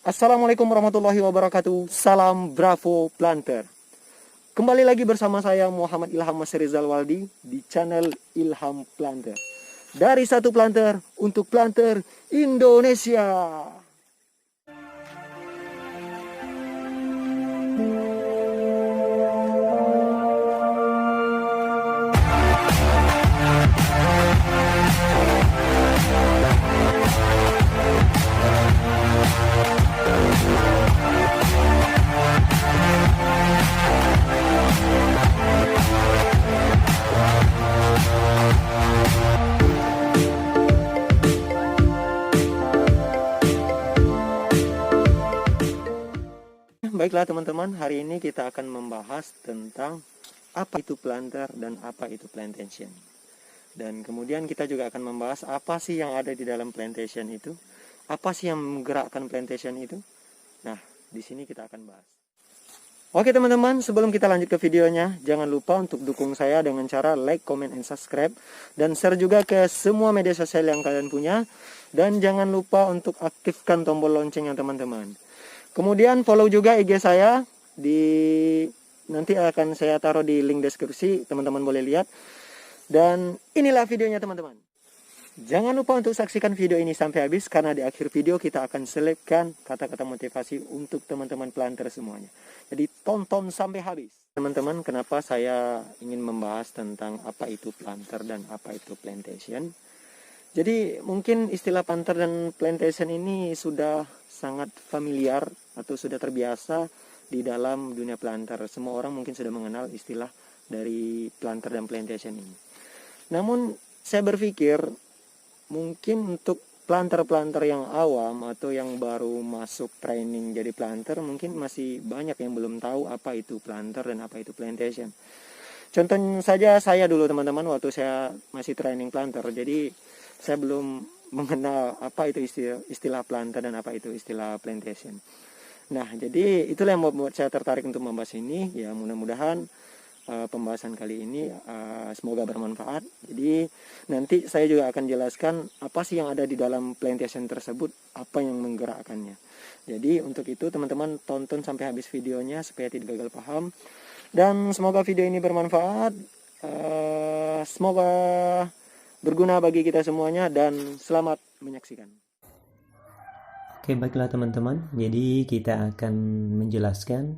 Assalamualaikum warahmatullahi wabarakatuh. Salam Bravo Planter. Kembali lagi bersama saya Muhammad Ilham Mas Rizal Waldi di channel Ilham Planter. Dari satu planter untuk planter Indonesia. Baiklah teman-teman, hari ini kita akan membahas tentang apa itu planter dan apa itu plantation. Dan kemudian kita juga akan membahas apa sih yang ada di dalam plantation itu, apa sih yang menggerakkan plantation itu. Nah, di sini kita akan bahas. Oke teman-teman, sebelum kita lanjut ke videonya, jangan lupa untuk dukung saya dengan cara like, comment, and subscribe. Dan share juga ke semua media sosial yang kalian punya. Dan jangan lupa untuk aktifkan tombol loncengnya teman-teman. Kemudian follow juga IG saya, nanti akan saya taruh di link deskripsi, teman-teman boleh lihat. Dan inilah videonya teman-teman. Jangan lupa untuk saksikan video ini sampai habis, karena di akhir video kita akan selipkan kata-kata motivasi untuk teman-teman planter semuanya. Jadi tonton sampai habis. Teman-teman, kenapa saya ingin membahas tentang apa itu planter dan apa itu plantation? Jadi mungkin istilah planter dan plantation ini sudah sangat familiar atau sudah terbiasa di dalam dunia planter. Semua orang mungkin sudah mengenal istilah dari planter dan plantation ini. Namun saya berpikir mungkin untuk planter-planter yang awam atau yang baru masuk training jadi planter, mungkin masih banyak yang belum tahu apa itu planter dan apa itu plantation. Contohnya saja saya dulu teman-teman, waktu saya masih training planter, jadi saya belum mengenal apa itu istilah planter dan apa itu istilah plantation. Nah, jadi itulah yang membuat saya tertarik untuk membahas ini. Ya, mudah-mudahan pembahasan kali ini semoga bermanfaat. Jadi nanti saya juga akan jelaskan apa sih yang ada di dalam plantation tersebut, apa yang menggerakkannya. Jadi untuk itu teman-teman tonton sampai habis videonya supaya tidak gagal paham. Dan semoga video ini bermanfaat. Semoga berguna bagi kita semuanya dan selamat menyaksikan. Oke, baiklah teman-teman. Jadi kita akan menjelaskan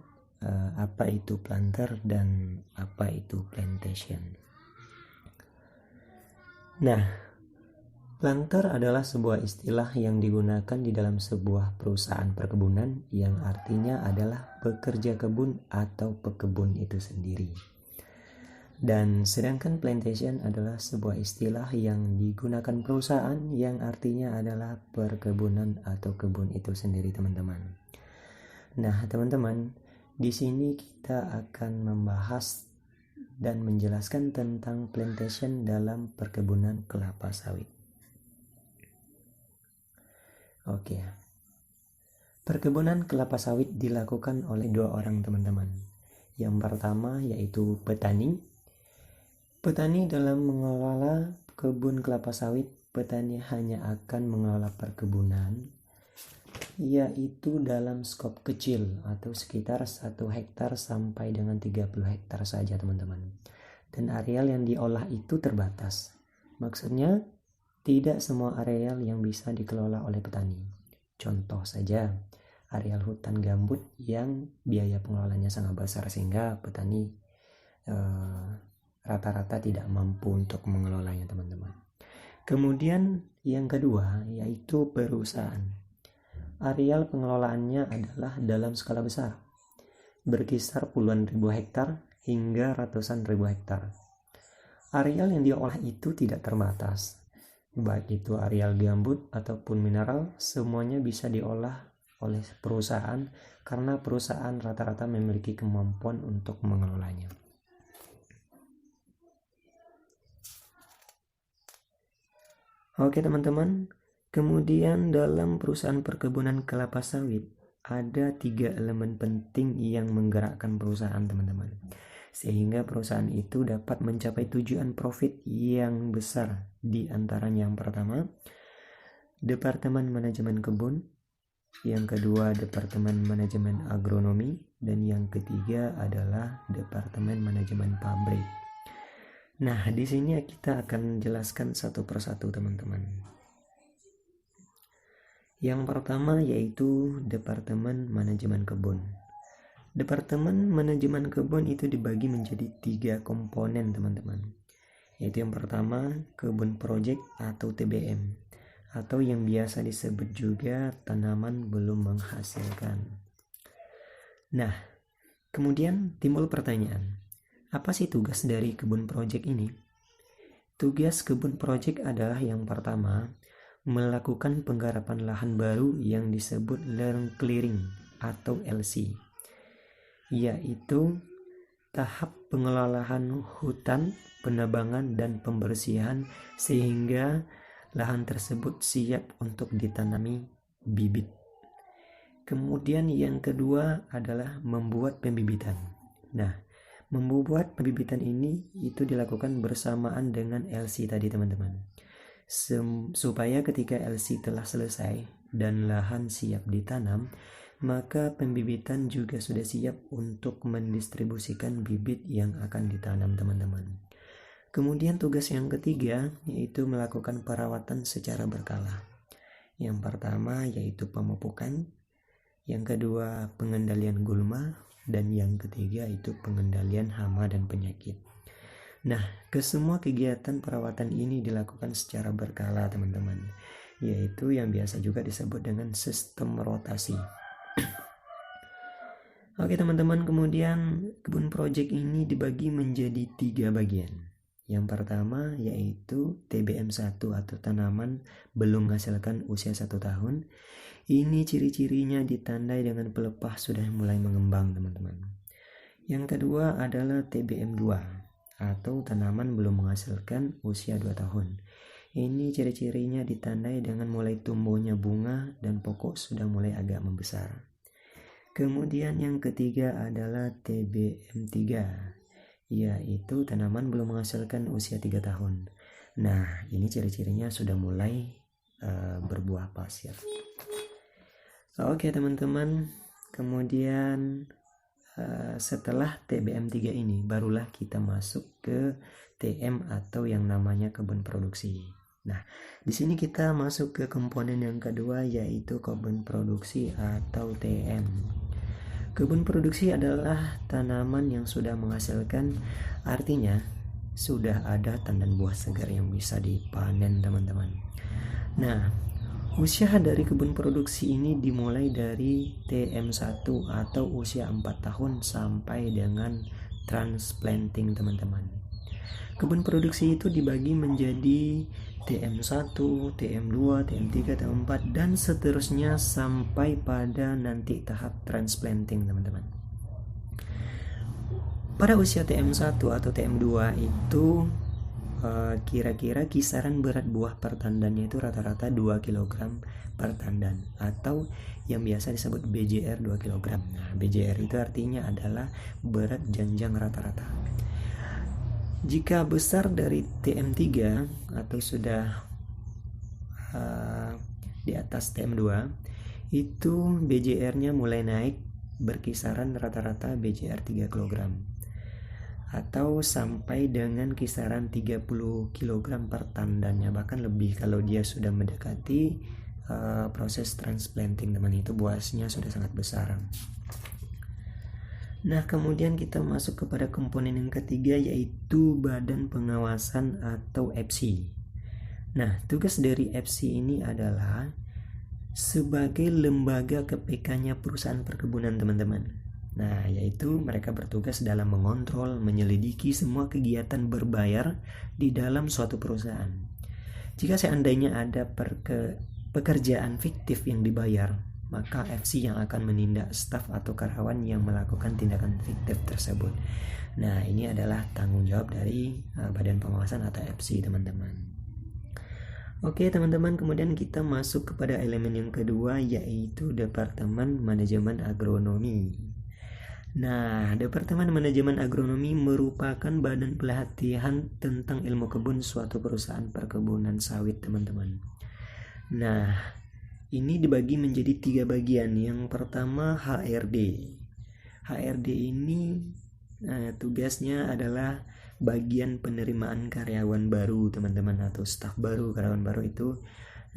apa itu planter dan apa itu plantation. Nah, planter adalah sebuah istilah yang digunakan di dalam sebuah perusahaan perkebunan yang artinya adalah pekerja kebun atau pekebun itu sendiri. Dan sedangkan plantation adalah sebuah istilah yang digunakan perusahaan yang artinya adalah perkebunan atau kebun itu sendiri, teman-teman. Nah, teman-teman, di sini kita akan membahas dan menjelaskan tentang plantation dalam perkebunan kelapa sawit. Oke. Perkebunan kelapa sawit dilakukan oleh dua orang, teman-teman. Yang pertama yaitu petani. Petani dalam mengelola kebun kelapa sawit, petani hanya akan mengelola perkebunan yaitu dalam skop kecil atau sekitar 1 hektar sampai dengan 30 hektar saja, teman-teman. Dan areal yang diolah itu terbatas. Maksudnya tidak semua areal yang bisa dikelola oleh petani. Contoh saja, areal hutan gambut yang biaya pengelolaannya sangat besar sehingga petani rata-rata tidak mampu untuk mengelolanya, teman-teman. Kemudian yang kedua yaitu perusahaan. Areal pengelolaannya adalah dalam skala besar, berkisar puluhan ribu hektar hingga ratusan ribu hektar. Areal yang diolah itu tidak terbatas, baik itu areal gambut ataupun mineral, semuanya bisa diolah oleh perusahaan karena perusahaan rata-rata memiliki kemampuan untuk mengelolanya. Oke teman-teman, kemudian dalam perusahaan perkebunan kelapa sawit ada 3 elemen penting yang menggerakkan perusahaan, teman-teman, sehingga perusahaan itu dapat mencapai tujuan profit yang besar. Di antaranya yang pertama, Departemen Manajemen Kebun, yang kedua Departemen Manajemen Agronomi, dan yang ketiga adalah Departemen Manajemen Pabrik. Nah, di sini kita akan jelaskan satu persatu teman-teman. Yang pertama yaitu Departemen Manajemen Kebun. Departemen Manajemen Kebun itu dibagi menjadi 3 komponen teman-teman. Yaitu yang pertama Kebun Project atau TBM, atau yang biasa disebut juga tanaman belum menghasilkan. Nah, kemudian timbul pertanyaan, apa sih tugas dari kebun project ini? Tugas kebun project adalah yang pertama, melakukan penggarapan lahan baru yang disebut land clearing atau LC, yaitu tahap pengelolaan hutan, penebangan, dan pembersihan sehingga lahan tersebut siap untuk ditanami bibit. Kemudian yang kedua adalah membuat pembibitan. Nah, membuat pembibitan ini itu dilakukan bersamaan dengan LC tadi teman-teman. Supaya ketika LC telah selesai dan lahan siap ditanam, maka pembibitan juga sudah siap untuk mendistribusikan bibit yang akan ditanam teman-teman. Kemudian tugas yang ketiga yaitu melakukan perawatan secara berkala. Yang pertama yaitu pemupukan, yang kedua pengendalian gulma, dan yang ketiga itu pengendalian hama dan penyakit. Nah, kesemua kegiatan perawatan ini dilakukan secara berkala teman-teman, yaitu yang biasa juga disebut dengan sistem rotasi. Oke teman-teman, kemudian kebun project ini dibagi menjadi 3 bagian. Yang pertama yaitu TBM1 atau tanaman belum menghasilkan usia 1 tahun. Ini ciri-cirinya ditandai dengan pelepah sudah mulai mengembang teman-teman. Yang kedua adalah TBM2 atau tanaman belum menghasilkan usia 2 tahun. Ini ciri-cirinya ditandai dengan mulai tumbuhnya bunga dan pokok sudah mulai agak membesar. Kemudian yang ketiga adalah TBM3, yaitu tanaman belum menghasilkan usia 3 tahun. Nah, ini ciri-cirinya sudah mulai berbuah pasir. Oke teman-teman, kemudian setelah TBM3 ini barulah kita masuk ke TM atau yang namanya kebun produksi. Nah, di sini kita masuk ke komponen yang kedua yaitu kebun produksi atau TM. Kebun produksi adalah tanaman yang sudah menghasilkan, artinya sudah ada tandan buah segar yang bisa dipanen teman-teman. Nah, usia dari kebun produksi ini dimulai dari TM1 atau usia 4 tahun sampai dengan transplanting teman-teman. Kebun produksi itu dibagi menjadi TM1, TM2, TM3, TM4 dan seterusnya sampai pada nanti tahap transplanting teman-teman. Pada usia TM1 atau TM2 itu kira-kira kisaran berat buah per tandannya itu rata-rata 2 kg per tandan atau yang biasa disebut BJR 2 kg. Nah, BJR itu artinya adalah berat janjang rata-rata. Jika besar dari TM3 atau sudah di atas TM2 itu BJR-nya mulai naik berkisaran rata-rata BJR 3 kg atau sampai dengan kisaran 30 kg per tandannya, bahkan lebih kalau dia sudah mendekati proses transplanting teman, itu buahnya sudah sangat besar. Nah, kemudian kita masuk kepada komponen yang ketiga yaitu Badan Pengawasan atau FC. Nah, tugas dari FC ini adalah sebagai lembaga KPK-nya perusahaan perkebunan teman-teman. Nah, yaitu mereka bertugas dalam mengontrol, menyelidiki semua kegiatan berbayar di dalam suatu perusahaan. Jika seandainya ada pekerjaan fiktif yang dibayar, maka FC yang akan menindak staf atau karyawan yang melakukan tindakan fiktif tersebut. Nah, ini adalah tanggung jawab dari Badan Pengawasan atau FC teman-teman. Oke teman-teman, kemudian kita masuk kepada elemen yang kedua yaitu Departemen Manajemen Agronomi. Nah, Departemen Manajemen Agronomi merupakan badan pelatihan tentang ilmu kebun suatu perusahaan perkebunan sawit teman-teman. Nah, ini dibagi menjadi 3 bagian. Yang pertama HRD. HRD ini tugasnya adalah bagian penerimaan karyawan baru, teman-teman, atau staf baru. Karyawan baru itu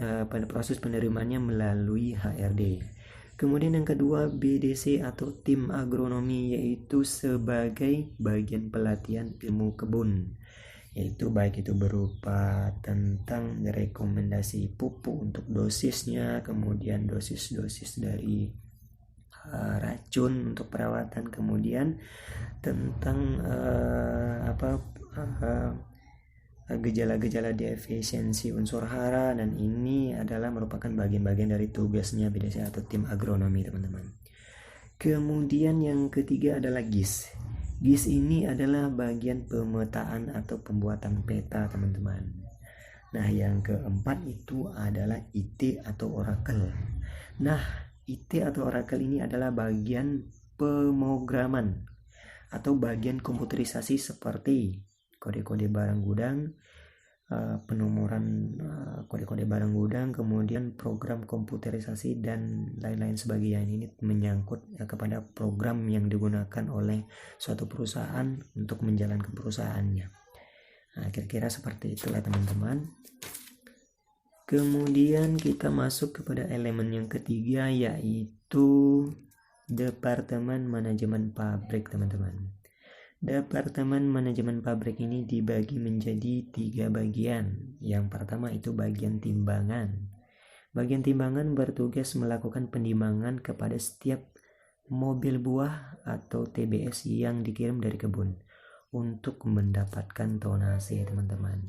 pada proses penerimaannya melalui HRD. Kemudian yang kedua BDC atau tim agronomi, yaitu sebagai bagian pelatihan ilmu kebun, yaitu baik itu berupa tentang rekomendasi pupuk untuk dosisnya, kemudian dosis-dosis dari racun untuk perawatan, kemudian tentang gejala-gejala defisiensi unsur hara, dan ini adalah merupakan bagian-bagian dari tugasnya BDC atau tim agronomi, teman-teman. Kemudian yang ketiga adalah GIS. GIS ini adalah bagian pemetaan atau pembuatan peta, teman-teman. Nah, yang keempat itu adalah IT atau Oracle. Nah, IT atau Oracle ini adalah bagian pemrograman atau bagian komputerisasi seperti kode-kode barang gudang, penomoran kode-kode barang gudang, kemudian program komputerisasi dan lain-lain sebagainya. Ini menyangkut kepada program yang digunakan oleh suatu perusahaan untuk menjalankan perusahaannya. Nah, kira-kira seperti itulah, teman-teman. Kemudian kita masuk kepada elemen yang ketiga, yaitu Departemen Manajemen Pabrik, teman-teman. Departemen Manajemen Pabrik ini dibagi menjadi 3 bagian. Yang pertama itu bagian timbangan. Bagian timbangan bertugas melakukan penimbangan kepada setiap mobil buah atau TBS yang dikirim dari kebun untuk mendapatkan tonase, teman-teman.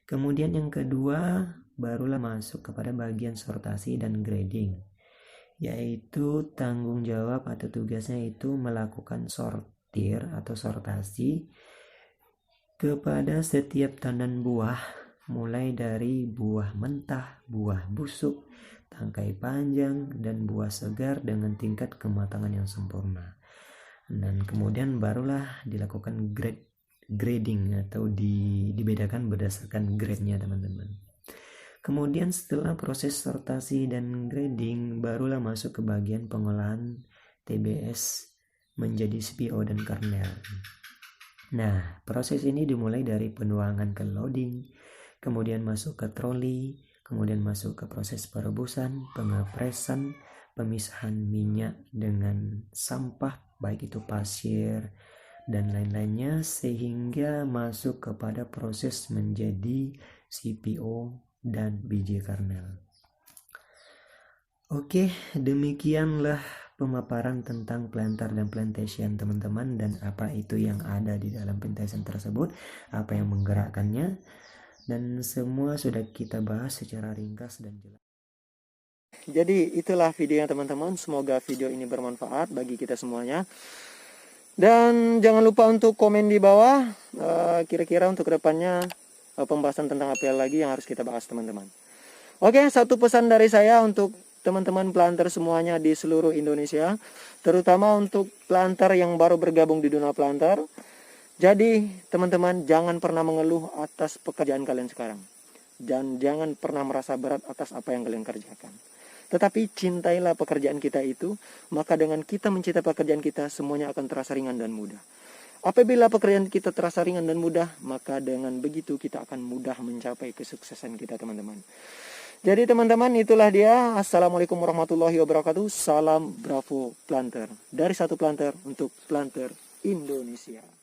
Kemudian yang kedua barulah masuk kepada bagian sortasi dan grading, yaitu tanggung jawab atau tugasnya itu melakukan sortir atau sortasi kepada setiap tandan buah, mulai dari buah mentah, buah busuk, tangkai panjang, dan buah segar dengan tingkat kematangan yang sempurna. Dan kemudian barulah dilakukan grading atau dibedakan berdasarkan grade-nya, teman-teman. Kemudian setelah proses sortasi dan grading, barulah masuk ke bagian pengolahan TBS menjadi CPO dan kernel. Nah, proses ini dimulai dari penuangan ke loading, kemudian masuk ke troli, kemudian masuk ke proses perebusan, pengepresan, pemisahan minyak dengan sampah, baik itu pasir dan lain-lainnya, sehingga masuk kepada proses menjadi CPO dan biji kernel. Oke, demikianlah pemaparan tentang planter dan plantation, teman-teman, dan apa itu yang ada di dalam plantation tersebut, apa yang menggerakkannya, dan semua sudah kita bahas secara ringkas dan jelas. Jadi itulah videonya, teman-teman. Semoga video ini bermanfaat bagi kita semuanya. Dan jangan lupa untuk komen di bawah kira-kira untuk kedepannya pembahasan tentang apa lagi yang harus kita bahas, teman-teman. Oke, satu pesan dari saya untuk teman-teman planter semuanya di seluruh Indonesia, terutama untuk planter yang baru bergabung di dunia planter. Jadi teman-teman, jangan pernah mengeluh atas pekerjaan kalian sekarang, dan jangan pernah merasa berat atas apa yang kalian kerjakan. Tetapi cintailah pekerjaan kita itu, maka dengan kita mencintai pekerjaan kita, semuanya akan terasa ringan dan mudah. Apabila pekerjaan kita terasa ringan dan mudah, maka dengan begitu kita akan mudah mencapai kesuksesan kita, teman-teman. Jadi teman-teman, itulah dia. Assalamualaikum warahmatullahi wabarakatuh. Salam Bravo Planter. Dari satu planter untuk planter Indonesia.